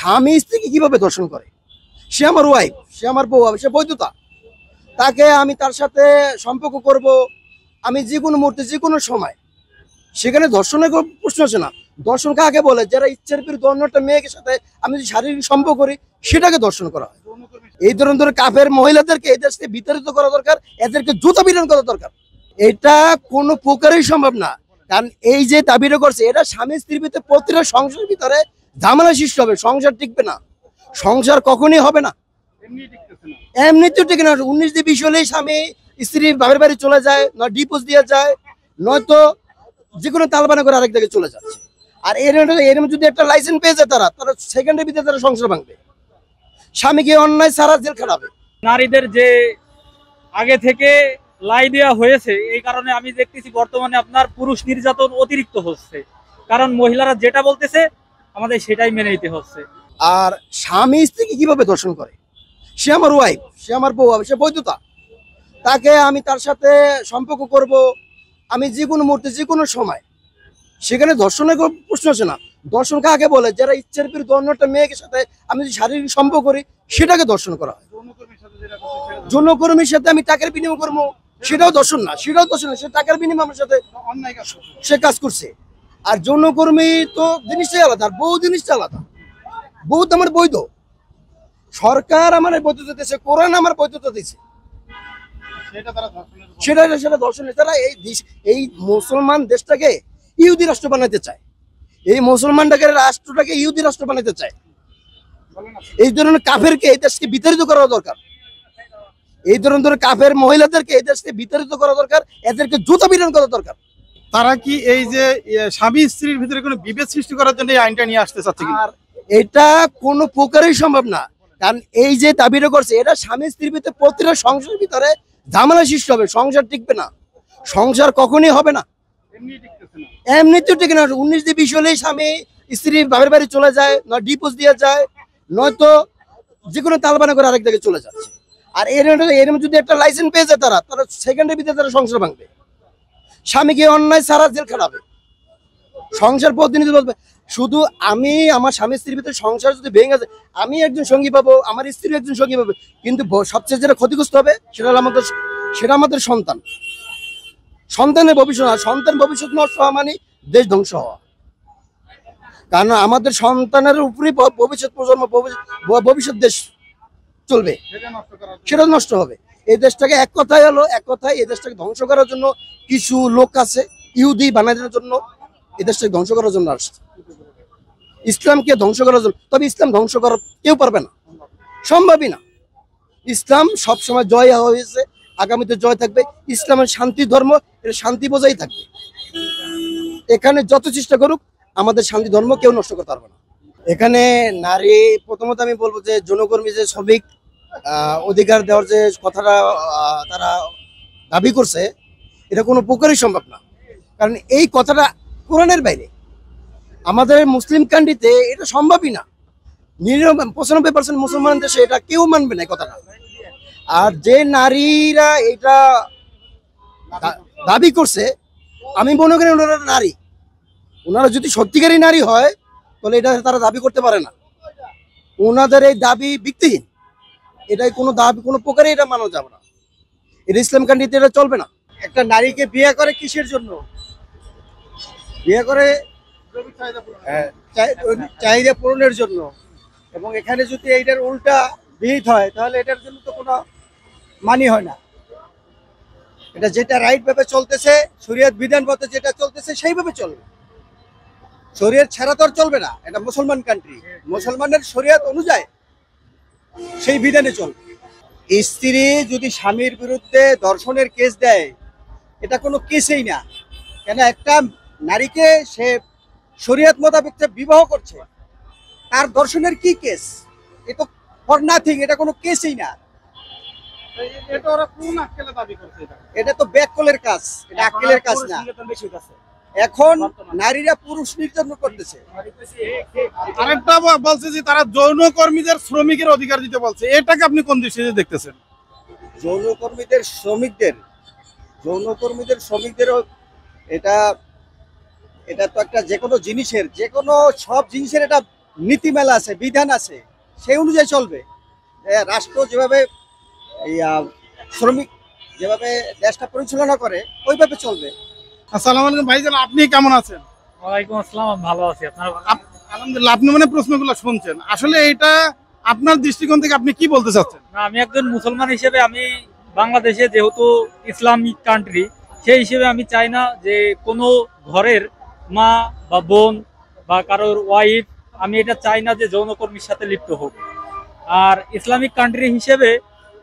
স্বামী স্ত্রীকে কিভাবে দর্শন করে? সে আমার ওয়াইফ, সে আমার বউ, সে বৈধতা। তাকে আমি তার সাথে সম্পর্ক করব আমি যে কোনো মুহূর্তে যে কোনো সময়, সেখানে ধর্ষণের কোনো প্রশ্ন আসে না। দর্শন কাকে বলে? যারা ইচ্ছার বিরুদ্ধে অন্য একটা মেয়েকে সাথে আমি যদি শারীরিক সম্পর্ক করি, সেটাকে দর্শন করা হয়। এই ধরনের কাফের মহিলাদেরকে এই দেশ থেকে বিতাড়িত করা দরকার, এদেরকে জুতা বিধান করা দরকার। এটা কোনো প্রকারেই সম্ভব না। কারণ এই যে দাবিটা করছে, এটা স্বামী স্ত্রীর ভিতরে প্রতিটা সংসারের ভিতরে ঝামেলা সৃষ্টি হবে, সংসার টিকবে না, সংসার কখনই হবে না, এমনিতেও টিকে না। 19-20 হলেই স্বামী স্ত্রী বাপের বাড়ি চলে যায়, নয় ডিভোর্স দিয়ে যায়, নয়তো যে কোনো তালবানা করে আরেক জায়গায় চলে যাচ্ছে। আর এর যদি একটা লাইসেন্স পেয়ে যায়, তারা সেকেন্ডের ভিতরে তারা সংসার ভাঙবে, স্বামীকে অন্যায় সারা জেল খাটাবে। নারীদের যে আগে থেকে লাই দেওয়া হয়েছে, এই কারণে আমি দেখতেছি বর্তমানে আপনার পুরুষ নির্যাতন অতিরিক্ত হচ্ছে, কারণ মহিলারা যেটা বলতেছে আমাদের সেটাই মেনে নিতে হচ্ছে। আর স্বামী স্ত্রীকে কিভাবে দর্শন করে? সে আমার ওয়াইফ, সে আমার বউ, সে বৈধতা। তাকে আমি তার সাথে সম্পর্ক করব আমি যে কোনো মুহূর্তে যে কোনো সময়, সেখানে ধর্ষণের কোনো প্রশ্ন আসে না। দর্শন কাকে বলে? যারা ইচ্ছার বিরুদ্ধে অন্য একটা মেয়েকে সাথে আমি যদি শারীরিক সম্পর্ক করি, সেটাকে দর্শন করা হয়। যৌনকর্মীর সাথে আমি টাকার বিনিময় করবো, সেটাও দর্শন না, সেটাও দর্শন না। সে টাকার বিনিময় আমার সাথে সে কাজ করছে। আর যৌনকর্মী তো জিনিসটাই আলাদা, আর বউ জিনিসটা আলাদা। বউ তো আমার বৈধ, সরকার আমার বৈধতা দিয়েছে, কোরআন আমার বৈধতা দিয়েছে, সেটা দর্শন। তারা এই মুসলমান দেশটাকে ইহুদি রাষ্ট্র বানাতে চায়, এই মুসলমানটাকে রাষ্ট্রটাকে ইহুদি রাষ্ট্র বানাতে চায়। এই ধরনের কাফেরকে এই দেশকে বিতাড়িত করা দরকার, এই ধরনের কাফের মহিলাদেরকে এই দেশকে বিতাড়িত করা দরকার, এদেরকে জুতা বিধান করা দরকার। তারা কি এই যে স্বামী স্ত্রীর ভিতরে কোনো বিভেদ সৃষ্টি করার জন্য এই আইনটা নিয়ে আসতে চাচ্ছে? আর এটা কোনো প্রকারেই সম্ভব না। কারণ এই যে দাবিটা করছে, এটা স্বামী স্ত্রীর ভিতরে প্রতিটা সংসারের ভিতরে ঝামেলা সৃষ্টি হবে, সংসার টিকবে না, সংসার কখনই হবে না, এমনিতেও টিকে না। 19-20 হলেই স্বামী স্ত্রী বাপের বাড়ি চলে যায়, নয় ডিভোর্স দিয়ে যায়, নয়তো যে কোনো তালবানা করে আরেক জায়গায় চলে যাচ্ছে। আর এর যদি একটা লাইসেন্স পেয়ে যায়, তারা সেকেন্ডের ভিতরে তারা সংসার ভাঙবে, স্বামীকে অন্যায় সারা জেল খাটাবে, সংসার প্রতিনিধি বলবে। শুধু আমি আমার স্বামী স্ত্রীর ভিতরে সংসার যদি ভেঙে যায়, আমি একজন সঙ্গী পাবো, আমার স্ত্রী একজন সঙ্গী পাবে, কিন্তু সবচেয়ে যেটা ক্ষতিগ্রস্ত হবে সেটা আমাদের সন্তান, সন্তানের ভবিষ্যৎ। আর সন্তান ভবিষ্যৎ নষ্ট হওয়া মানে দেশ ধ্বংস হওয়া। কারণ আমাদের সন্তানের উপরেই ভবিষ্যৎ প্রজন্ম, ভবিষ্যৎ দেশ চলবে, সেটা নষ্ট হবে। এই দেশটাকে এক কথায় এই দেশটাকে ধ্বংস করার জন্য কিছু লোক আছে, ইহুদি বানানোর জন্য এই দেশটাকে ধ্বংস করার জন্য আসছে, ইসলামকে ধ্বংস করার জন্য। তবে ইসলাম ধ্বংস করা কেউ পারবে না, সম্ভবই না। ইসলাম সবসময় জয় হয়েছে, আগামীতে জয় থাকবে। ইসলামের শান্তি ধর্ম, এটা শান্তি বজায় থাকবে। এখানে যত চেষ্টা করুক, আমাদের শান্তি ধর্ম কেউ নষ্ট করতে পারবে না। এখানে নারী, প্রথমত আমি বলবো যে যৌনকর্মী যে শ্রমিক অধিকার দেওয়ার যে কথাটা তারা দাবি করছে, এটা কোনো প্রকারই সম্ভব না। কারণ এই কথাটা কোরআনের বাইরে, আমাদের মুসলিম কান্ট্রিতে এটা সম্ভবই না। 95% মুসলমান দেশে এটা কেউ মানবে না এই কথাটা। আর যে নারীরা এটা দাবি করছে, আমি মনে করি ওনারা নারী, ওনারা যদি সত্যিকারই নারী হয়, তাহলে এটা তারা দাবি করতে পারে না। ওনাদের এই দাবি ভিত্তিহীন, এটাই কোনো দাবি কোনো প্রকারে এটা মানা যাবে না, এটা ইসলাম কান্ট্রিতে এটা চলবে না। একটা নারীকে বিয়ে করে কিসের জন্য? বিয়ে করে চাহিদা পূরণের জন্য। এবং এখানে যদি এইটার উল্টা বিহিত হয়, তাহলে এটার জন্য তো কোনো মানি হয় না। এটা যেটা রাইট ভাবে চলতেছে, শরীয়ত বিধান মতে যেটা চলতেছে সেইভাবে চলবে, শরীয়ত ছাড়া তো আর চলবে না। এটা মুসলমান কান্ট্রি, মুসলমানের শরীয়ত অনুযায়ী সেই বিধানে চলবে। স্ত্রী যদি স্বামীর বিরুদ্ধে ধর্ষণের কেস দেয়, এটা কোনো কেসই না। কেন? একটা নারীকে সে শরীয়ত মোতাবেক বিবাহ করছে, তার ধর্ষণের কি কেস? এটা ফর নাথিং, এটা কোনো কেসই না। এটা তো ব্যাককলের কাজ, এটা আক্কেলের কাজ না। এখন নারীরা পুরুষ নির্যাতন করতেছে। আরেকটা বলছে যে তারা যৌনকর্মীদের শ্রমিকের অধিকার দিতে বলছে, এটাকে আপনি কোন দৃষ্টিতে দেখতেছেন? যৌনকর্মীদের শ্রমিকদেরও এটা তো একটা যে কোনো জিনিসের, সব জিনিসের এটা নীতিমালা আছে, বিধান আছে, সেই অনুযায়ী চলবে। রাষ্ট্র যেভাবে এই শ্রমিক যেভাবে দেশটা পরিচালনা করে ওইভাবে চলবে। আসসালামু আলাইকুম ভাইজান, আপনি কেমন আছেন? ওয়ালাইকুম আসসালাম, আমি ভালো আছি। আপনারা ভালো? আলহামদুলিল্লাহ। আপনি মানে প্রশ্নগুলো শুনছেন, আসলে এটা আপনার দৃষ্টিকোণ থেকে আপনি কি বলতে চাচ্ছেন? না, আমি একজন মুসলমান হিসেবে আমি বাংলাদেশে যেহেতু ইসলামিক কান্ট্রি, সেই হিসেবে আমি চাই না যে কোনো ঘরের মা বা বোন বা কারোর ওয়াইফ, আমি এটা চাই না যে যৌনকর্মীর সাথে লিপ্ত হোক। আর ইসলামিক কান্ট্রি হিসেবে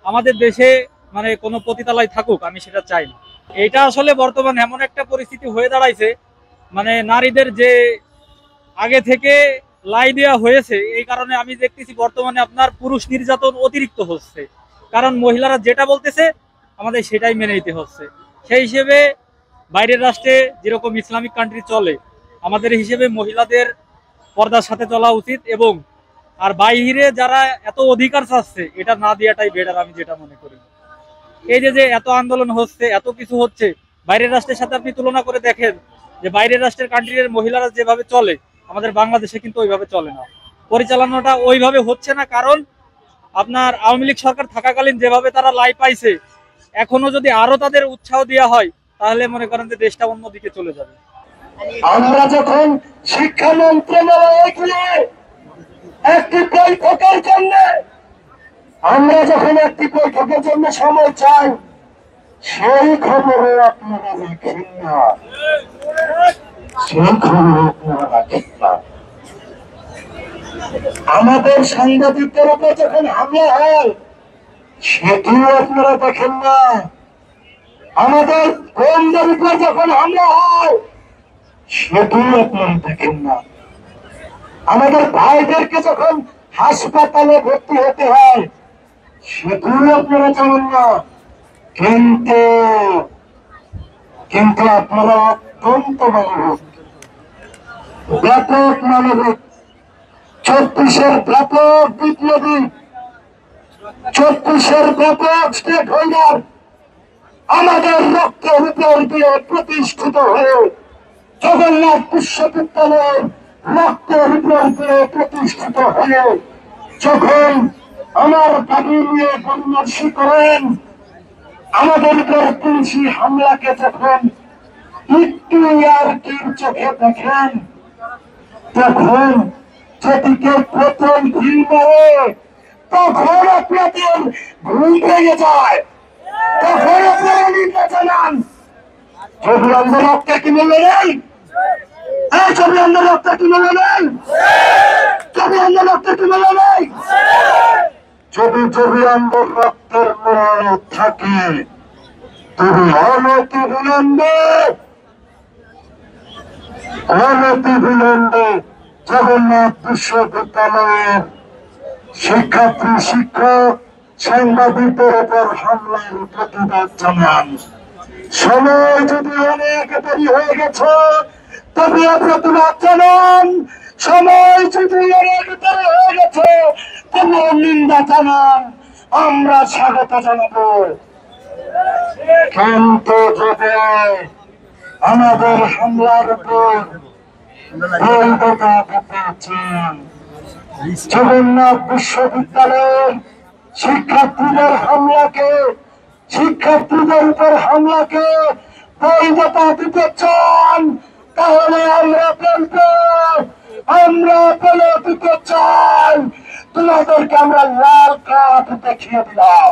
আমাদের দেশে মানে কোনো পতিতালয় থাকুক, আমি সেটা চাই না। এটা আসলে বর্তমানে এমন একটা পরিস্থিতি হয়ে দাঁড়াইছে, মানে নারীদের যে আগে থেকে লাই দেওয়া হয়েছে, এই কারণে আমি দেখতেছি বর্তমানে আপনার পুরুষ নির্যাতন অতিরিক্ত হচ্ছে। কারণ মহিলারা যেটা বলতেছে আমাদের সেটাই মেনে নিতে হচ্ছে। সেই হিসেবে বাইরের রাষ্ট্রে যেরকম ইসলামিক কান্ট্রি চলে, আমাদের হিসেবে মহিলাদের পর্দার সাথে চলা উচিত। এবং আর বাইরে যারা এত অধিকার চাচ্ছে, এটা না দেওয়াটাই বেটার, আমি যেটা মনে করি। এই যে যে এত আন্দোলন হচ্ছে, এত কিছু হচ্ছে, বাইরের রাষ্ট্রের সাথে আপনি তুলনা করে দেখেন যে বাইরের রাষ্ট্রের কান্ট্রির মহিলারা যেভাবে চলে, আমাদের বাংলাদেশে কিন্তু ওইভাবে চলে না, পরিচালনাটা ওইভাবে হচ্ছে না। কারণ আপনার আওয়ামী লীগ সরকার থাকাকালীন যেভাবে তারা লাই পাইছে, এখনো যদি আরো তাদের উৎসাহ দেওয়া হয়, তাহলে মনে করেন যে দেশটা অন্যদিকে চলে যাবে। আমরা যখন শিক্ষা মন্ত্রণালয়ে গিয়ে একটি বৈঠকের জন্য আমরা যখন একটি বৈঠকের জন্য সময় চাই, সেই খবরে আপনারা রাখেন না, সেই খবরে আপনারা রাখেন না। আমাদের সাংবাদিকদের উপর যখন হামলা হয়, সেটিও আপনারা দেখেন না। আমাদের গোয়েন্দার উপর যখন হামলা হয়, সেটিও আপনারা দেখেন না। আমাদের ভাইদেরকে যখন হাসপাতালে ভর্তি হতে হয়, সেটিও আপনারা জানেন না। কিন্তু কিন্তু আপনারা অত্যন্ত মানবিক, ব্যাপক মানবিক, 34-এর ব্যাপক বিপ্লবী, 34-এর ব্যাপক স্টেক হোল্ডার আমাদের রক্তের উপর দিয়ে প্রতিষ্ঠিত হয়ে জগন্নাথ বিশ্ববিদ্যালয়ের রক্তের উপর দিয়ে প্রতিষ্ঠিত হয়ে যখন আমার দাবি নিয়ে পরামর্শী করেন, আমাদের উপর পুলিশি হামলাকে যখন একটু ইয়ার্কির চোখে দেখেন, তখন যেদিকে প্রথম ভিড় মারে, তখন আপনাদের ঘুম ভেঙে যায়, তখন আপনারা নির্বাচন জানান। ছবি আমরা রক্তে কিনে নেই, এই ছবি আমরা রক্তে কিনে নেই, ছবি আমরা রক্তে কিনে নেই। যদি ছবি আমরা রক্তের মূল্য থাকে, তবে অনতি বিলম্বে জগন্নাথ বিশ্ববিদ্যালয়ের শিক্ষার্থী, শিক্ষক, সাংবাদিকদের উপর হামলার প্রতিবাদ জানান। সময় যদি অনেক দেরি হয়ে গেছে, তবে প্রতিবাদ জানান। সময় যদি অনেক দেরি হয়ে গেছে, তবে নিন্দা জানান। আমরা স্বাগত জানাবো। কিন্তু যদি আমাদের হামলার উপর জগন্নাথ বিশ্ববিদ্যালয়ের শিক্ষার্থীদের হামলাকে, শিক্ষার্থীদের উপর হামলাকে বৈধতা দিতে চান, তাহলে আমরা বলে দিতে চাই, তোমাদেরকে আমরা লাল কার্ড দেখিয়ে দিলাম।